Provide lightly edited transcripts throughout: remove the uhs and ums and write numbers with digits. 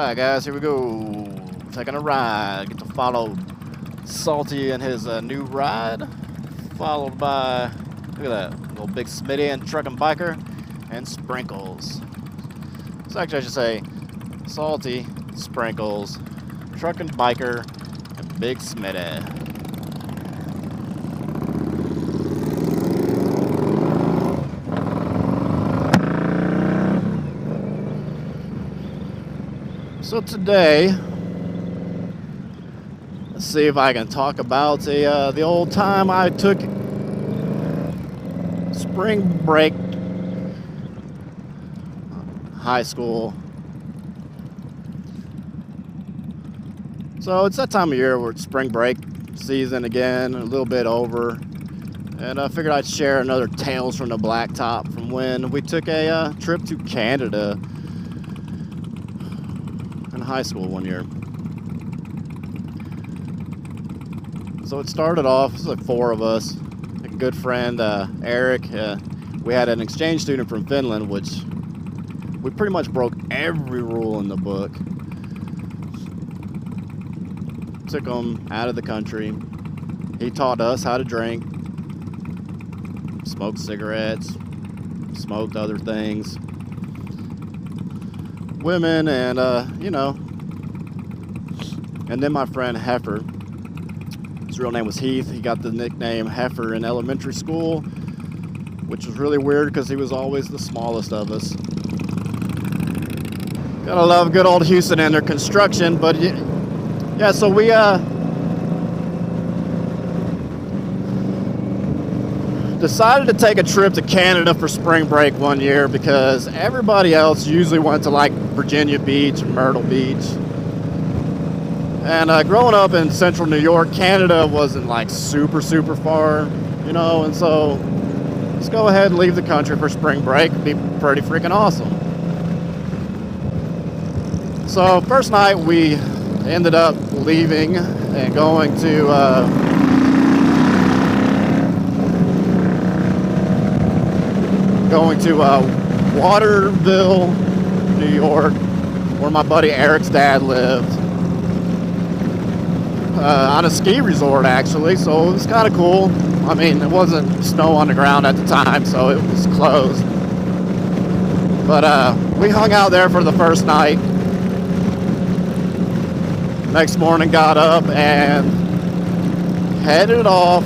Alright guys, here we go. Taking a ride. Get to follow Salty and his new ride. Followed by, look at that, little big Smitty and truck and biker. And Sprinkles. So actually I should say Salty, Sprinkles, truck and biker, and big Smitty. So today, let's see if I can talk about the old time I took spring break, high school. So it's that time of year where it's spring break season again, a little bit over. And I figured I'd share another Tales from the Blacktop from when we took a trip to Canada in high school one year. So it started off, it was like 4 of us, a good friend, Eric. We had an exchange student from Finland, which we pretty much broke every rule in the book. Took him out of the country. He taught us how to drink, smoked cigarettes, smoked other things, women, and you know. And then my friend Heifer, his real name was Heath. He got the nickname Heifer in elementary school, which was really weird because he was always the smallest of us. Gotta love good old Houston and their construction. But yeah, so we decided to take a trip to Canada for spring break one year because everybody else usually went to like Virginia Beach and Myrtle Beach. And growing up in central New York, Canada wasn't like super far, you know, and so let's go ahead and leave the country for spring break. It'd be pretty freaking awesome. So first night we ended up leaving and going to Waterville, New York, where my buddy Eric's dad lived, on a ski resort actually, so it was kind of cool. I mean, it wasn't snow on the ground at the time, so it was closed. But we hung out there for the first night. Next morning got up and headed off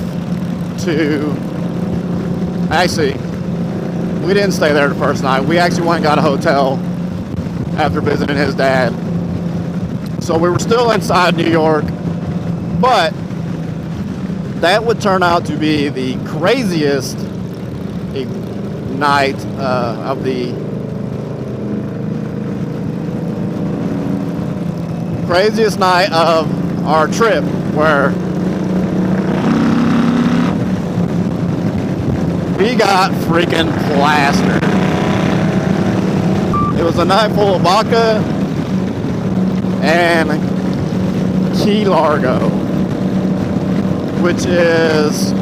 to, actually, we didn't stay there the first night. We actually went and got a hotel after visiting his dad. So we were still inside New York, but that would turn out to be the craziest night of the craziest night of our trip, where we got freaking plastered. It was a night full of vodka and Key Largo, which is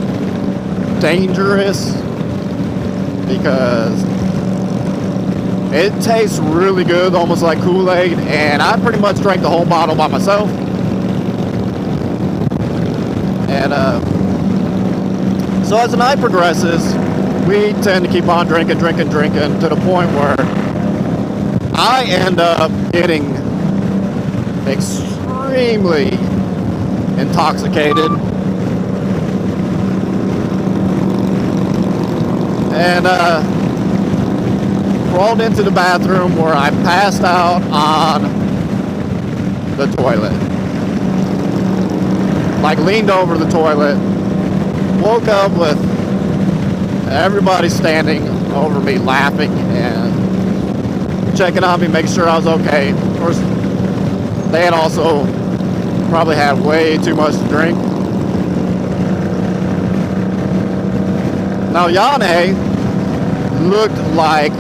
dangerous because it tastes really good, almost like Kool-Aid, and I pretty much drank the whole bottle by myself. And so as the night progresses, we tend to keep on drinking to the point where I end up getting extremely intoxicated. And crawled into the bathroom where I passed out on the toilet. Like leaned over the toilet, woke up with everybody standing over me laughing and checking on me, making sure I was okay. Of course, they had also probably had way too much to drink. Now Yane looked like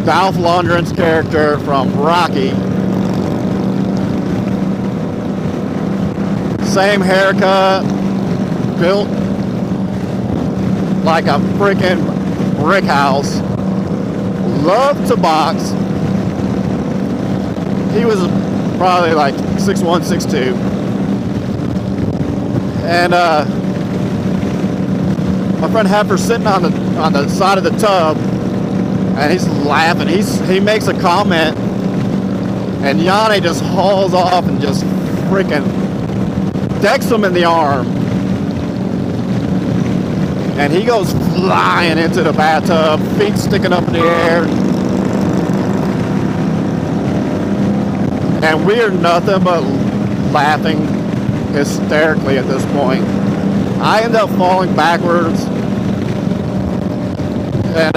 Dolph Lundgren's character from Rocky. Same haircut, built like a freaking brick house. Loved to box. He was probably like 6'1", 6'2". And my friend Heifer's sitting on the side of the tub, and he's laughing. He makes a comment, and Yanni just hauls off and just freaking decks him in the arm. And he goes flying into the bathtub, feet sticking up in the air. And we are nothing but laughing hysterically at this point. I end up falling backwards and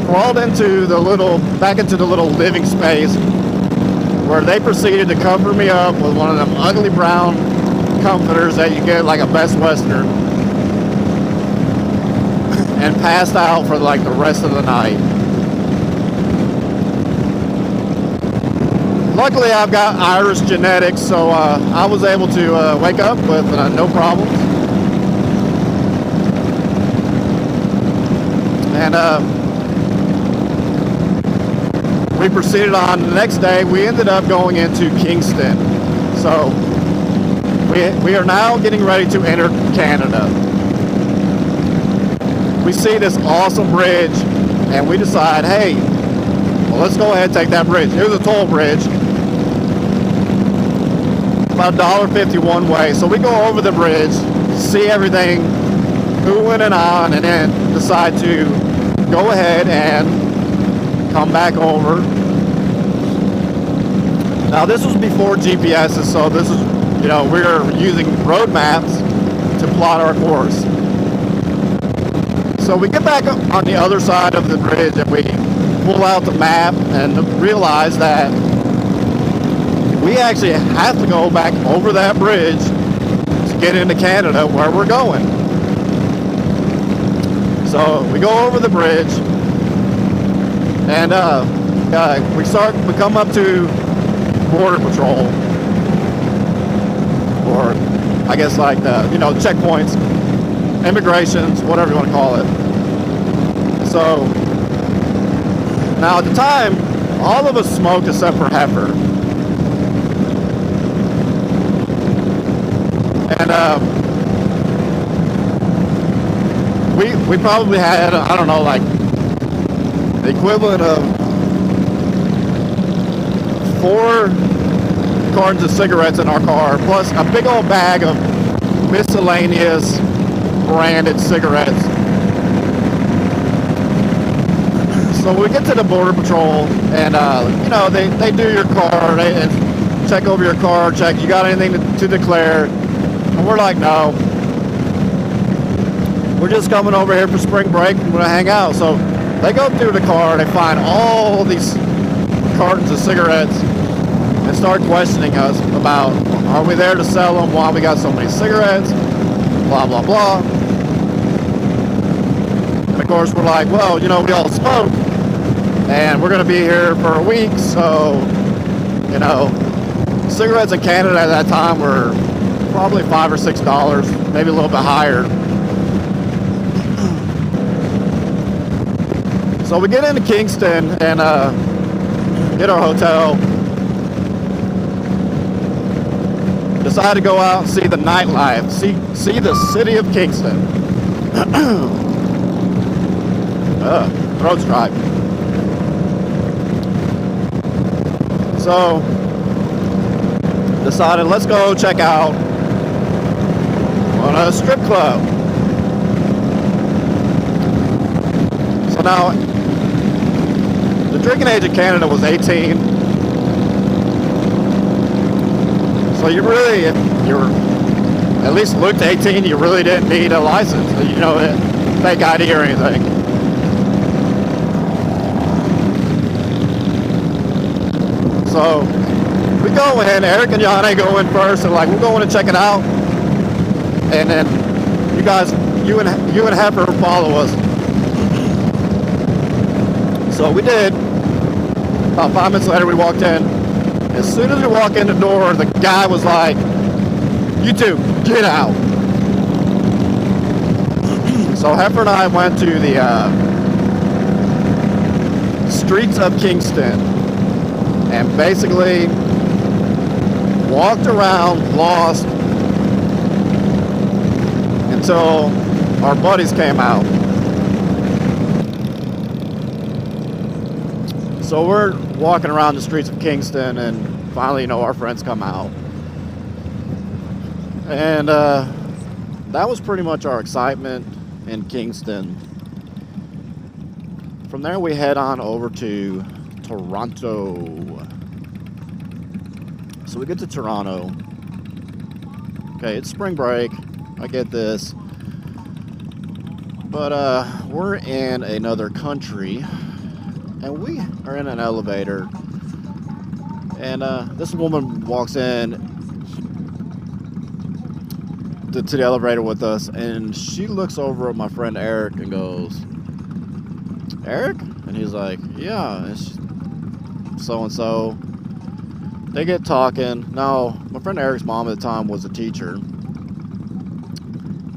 crawled back into the little living space, where they proceeded to cover me up with one of them ugly brown comforters that you get like a Best Western, and passed out for like the rest of the night. Luckily, I've got Irish genetics, so I was able to wake up with no problems. And we proceeded on the next day. We ended up going into Kingston. So we are now getting ready to enter Canada. We see this awesome bridge, and we decide, hey, well, let's go ahead and take that bridge. It was a toll bridge. About $1.50 one way. So we go over the bridge, see everything, who in and on, and then decide to go ahead and come back over. Now this was before GPSs, so this is, we were using road maps to plot our course. So we get back up on the other side of the bridge, and we pull out the map and realize that we actually have to go back over that bridge to get into Canada, where we're going. So we go over the bridge, and we come up to Border Patrol, or I guess like the checkpoints, immigrations, whatever you want to call it. So now at the time, all of us smoked except for Heifer. And we probably had, I don't know, like the equivalent of 4 cartons of cigarettes in our car, plus a big old bag of miscellaneous branded cigarettes. So we get to the Border Patrol, and they do your car, they check over your car, check you got anything to declare. And we're like, no, we're just coming over here for spring break. We're going to hang out. So they go through the car, they find all these cartons of cigarettes and start questioning us about, are we there to sell them? Why we got so many cigarettes? Blah, blah, blah. And of course, we're like, well, we all smoke, and we're going to be here for a week. So, cigarettes in Canada at that time were probably $5 or $6, maybe a little bit higher. So we get into Kingston and get our hotel. Decide to go out and see the nightlife, see the city of Kingston. Throat's dry. So decided, let's go check out on a strip club. So now, the drinking age in Canada was 18. So you really, if you're at least looked 18, you really didn't need a license, fake ID or anything. So we go in, Eric and Yanni go in first, and we're going to check it out. And then you and Heifer follow us. So we did. About 5 minutes later, we walked in. As soon as we walk in the door, the guy was like, "You two, get out." So Heifer and I went to the streets of Kingston and basically walked around lost until our buddies came out. So we're walking around the streets of Kingston, and finally, our friends come out. And that was pretty much our excitement in Kingston. From there, we head on over to Toronto. So we get to Toronto. Okay, it's spring break. I get this. But we're in another country, and we are in an elevator. And this woman walks in to the elevator with us, and she looks over at my friend Eric and goes, "Eric?" And he's like, "Yeah, it's so-and-so." They get talking. Now, my friend Eric's mom at the time was a teacher.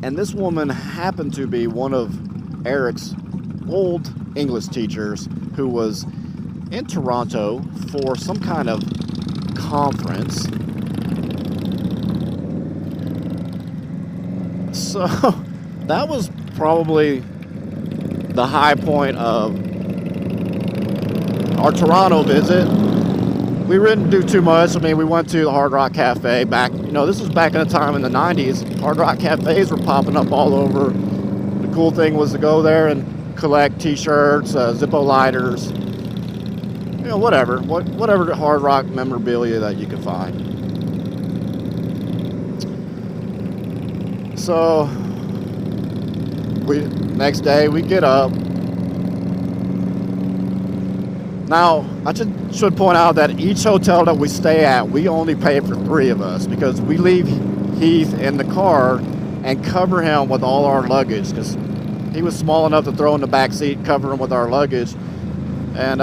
And this woman happened to be one of Eric's old English teachers who was in Toronto for some kind of conference. So that was probably the high point of our Toronto visit. We didn't do too much. I mean, we went to the Hard Rock Cafe back, this was back in the time in the 90s. Hard Rock Cafes were popping up all over. The cool thing was to go there and collect t-shirts, Zippo lighters, whatever Hard Rock memorabilia that you could find. So, next day we get up. Now, I should point out that each hotel that we stay at, we only pay for 3 of us because we leave Heath in the car and cover him with all our luggage because he was small enough to throw in the back seat, cover him with our luggage, and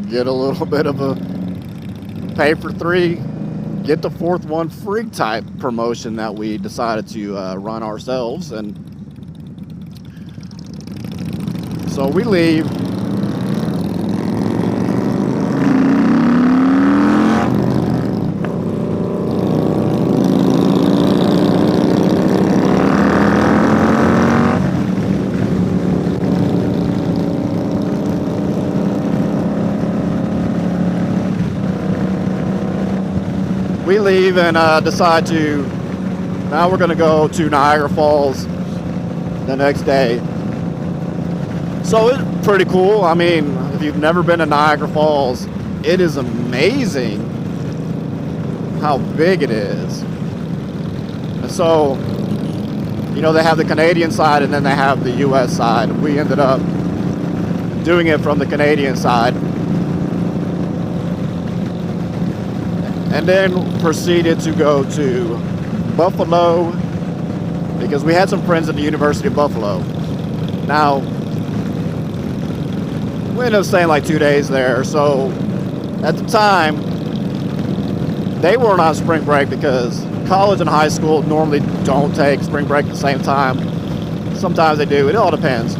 get a little bit of a pay for 3, get the 4th one free type promotion that we decided to run ourselves. And so we leave. We leave and decide to, now we're going to go to Niagara Falls the next day. So it's pretty cool. I mean, if you've never been to Niagara Falls, it is amazing how big it is. And so, they have the Canadian side and then they have the US side. We ended up doing it from the Canadian side. And then proceeded to go to Buffalo because we had some friends at the University of Buffalo. Now, we ended up staying like 2 days there. So at the time, they weren't on spring break because college and high school normally don't take spring break at the same time. Sometimes they do. It all depends.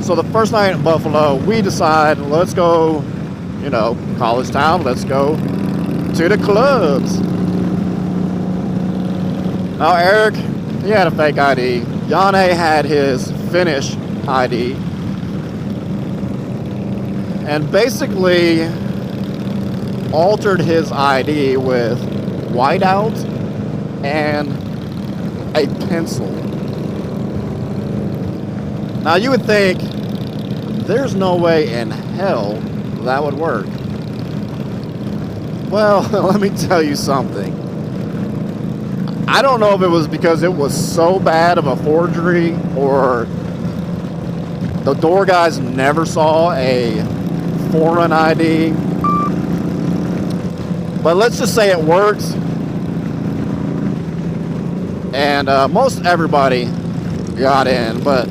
So the first night in Buffalo, we decide, let's go, college town, let's go to the clubs. Now Eric, he had a fake ID. Yane had his Finnish ID. And basically altered his ID with whiteout and a pencil. Now you would think there's no way in hell that would work. Well, let me tell you something. I don't know if it was because it was so bad of a forgery or the door guys never saw a foreign ID. But let's just say it works. And most everybody got in. But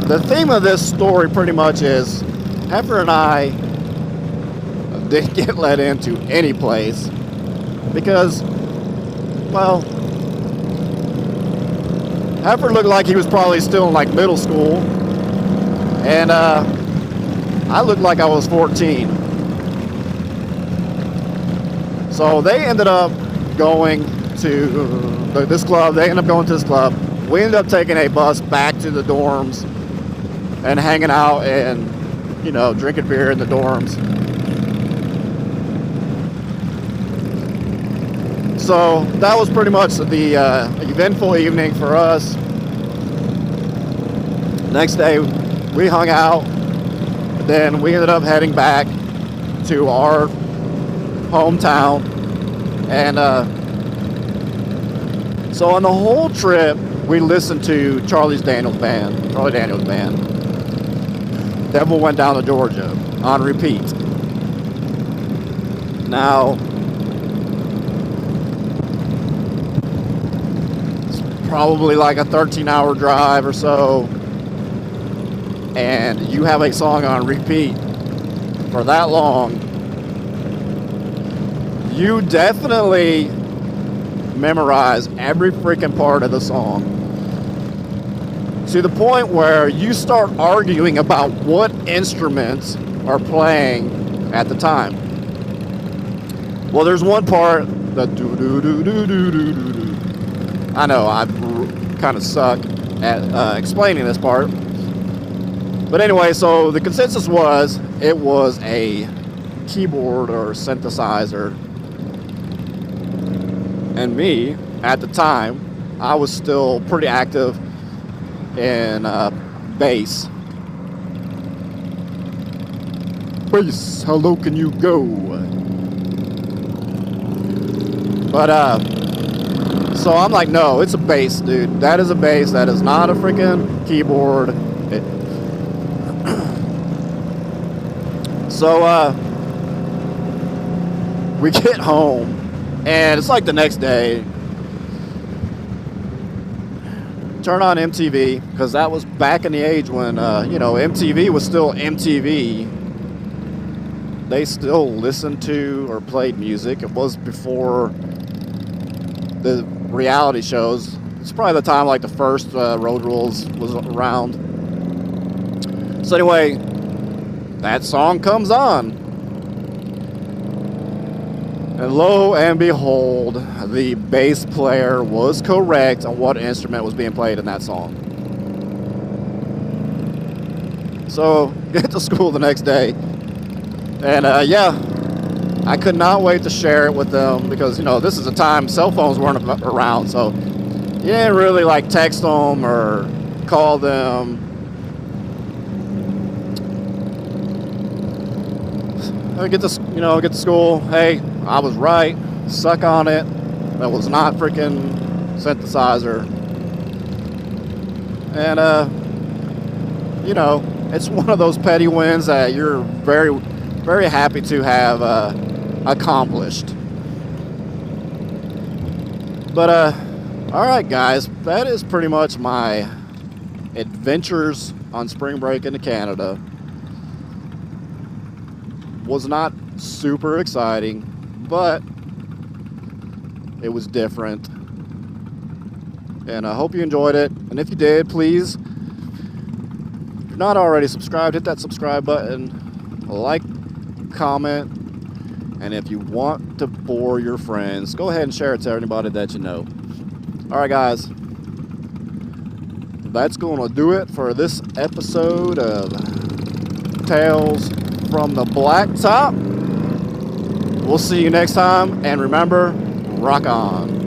the theme of this story pretty much is Heifer and I didn't get let into any place because, well, Heifer looked like he was probably still in like middle school. And I looked like I was 14. So they ended up going to this club. They ended up going to this club. We ended up taking a bus back to the dorms and hanging out and, you know, drinking beer in the dorms. So that was pretty much the eventful evening for us. Next day, we hung out. Then we ended up heading back to our hometown. And so on the whole trip, we listened to Charlie Daniels Band. Devil Went Down to Georgia on repeat. Now, it's probably like a 13-hour drive or so, and you have a song on repeat for that long, you definitely memorize every freaking part of the song. To the point where you start arguing about what instruments are playing at the time. Well, there's one part that do. I know I kind of suck at explaining this part. But anyway, so the consensus was it was a keyboard or synthesizer. And me, at the time, I was still pretty active in bass. Bass, how low can you go? But so I'm like, no, it's a bass, dude. That is a bass. That is not a freaking keyboard. So we get home, and it's like the next day. Turn on MTV, because that was back in the age when, you know, MTV was still MTV. They still listened to or played music. It was before the reality shows. It's probably the time like the first Road Rules was around. So anyway, that song comes on. And lo and behold, the bass player was correct on what instrument was being played in that song. So, get to school the next day. And yeah, I could not wait to share it with them because, you know, this is a time cell phones weren't around. So, you didn't really like text them or call them. I get to school. Hey, I was right. Suck on it. That was not freaking synthesizer. And you know, it's one of those petty wins that you're very, very happy to have accomplished. But all right, guys, that is pretty much my adventures on spring break into Canada. Was not super exciting, but it was different. And I hope you enjoyed it. And if you did, please, if you're not already subscribed, hit that subscribe button, like, comment, and if you want to bore your friends, go ahead and share it to anybody that you know. All right, guys, that's going to do it for this episode of Tales from the Blacktop. We'll see you next time, and remember, rock on.